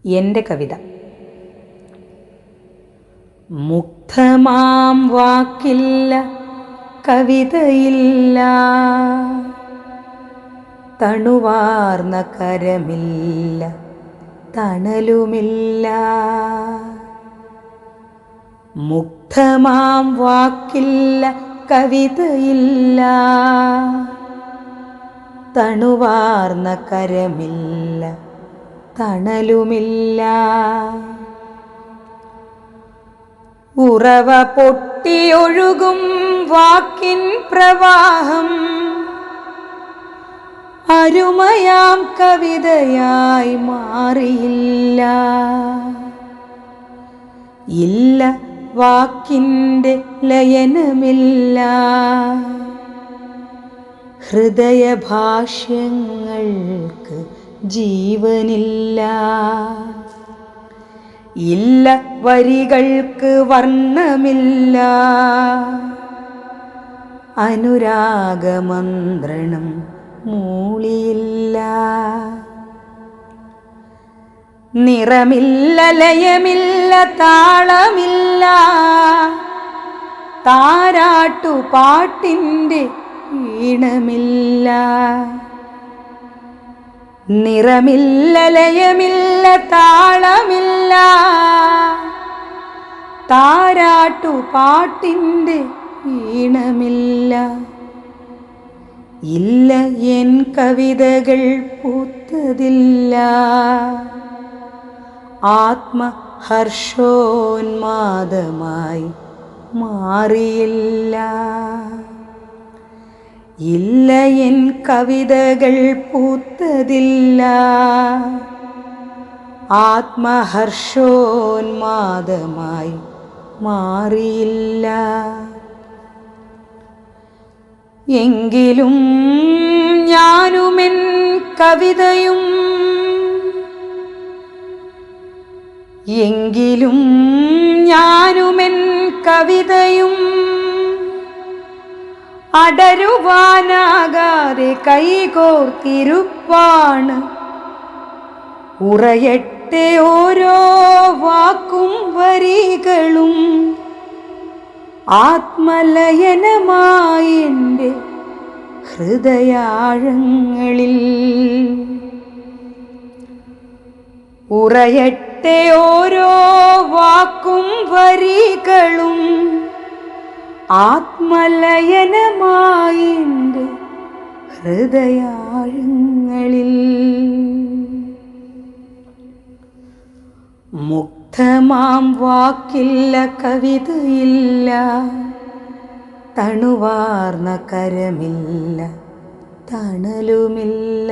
എൻ്റെ കവിത. മുഗ്ധമാം വാക്കില്ല, കവിതയില്ല, തണുവാർന്ന കരമില്ല, തണലുമില്ല. മുഗ്ധമാം വാക്കില്ല, കവിതയില്ല, തണുവാർന്ന കരമില്ല, തണലുമില്ല. ഉറവ പൊട്ടിയൊഴുകും വാക്കിൻ പ്രവാഹം അരുമയാം കവിതയായി മാറിയില്ല. ഇല്ല വാക്കിൻ്റെ ലയനമില്ല, ഹൃദയഭാഷ്യങ്ങൾക്ക് ജീവനില്ല. ഇല്ല വരികൾക്ക് വർണ്ണമില്ല, അനുരാഗമന്ത്രണം മൂളിയില്ല. നിറമില്ല, ലയമില്ല, താളമില്ല, താരാട്ടുപാട്ടിൻ്റെ ഈണമില്ല. നിറമില്ല, ലയമില്ല, താളമില്ല, താരാട്ടുപാട്ടിൻ്റെ ഈണമില്ല. ഇല്ല എൻ കവിതകൾ പൂത്തതില്ല, ആത്മഹർഷോന്മാദമായി മാറിയില്ല. ഇല്ല എൻ കവിതകൾ പൂത്തതില്ല, ആത്മഹർഷോന്മാദമായി മാറിയില്ല. എങ്കിലും ഞാനുമെൻ കവിതയും, എങ്കിലും ഞാനുമെൻ കവിതയും അടരുവാനാകാതെ കൈകോർത്തിരുപ്പാണ്. ഉറയട്ടെ ഓരോ വാക്കും വരികളും ആത്മലയനമായി എൻ്റെ ഹൃദയാഴങ്ങളിൽ. ഉറയട്ടെ ഓരോ വാക്കും വരികളും ആത്മലയനമായി എൻ്റെ ഹൃദയാഴങ്ങളിൽ. മുഗ്ധമാം വാക്കില്ല, കവിതയില്ല, തണുവാർന്ന കരമില്ല, തണലുമില്ല.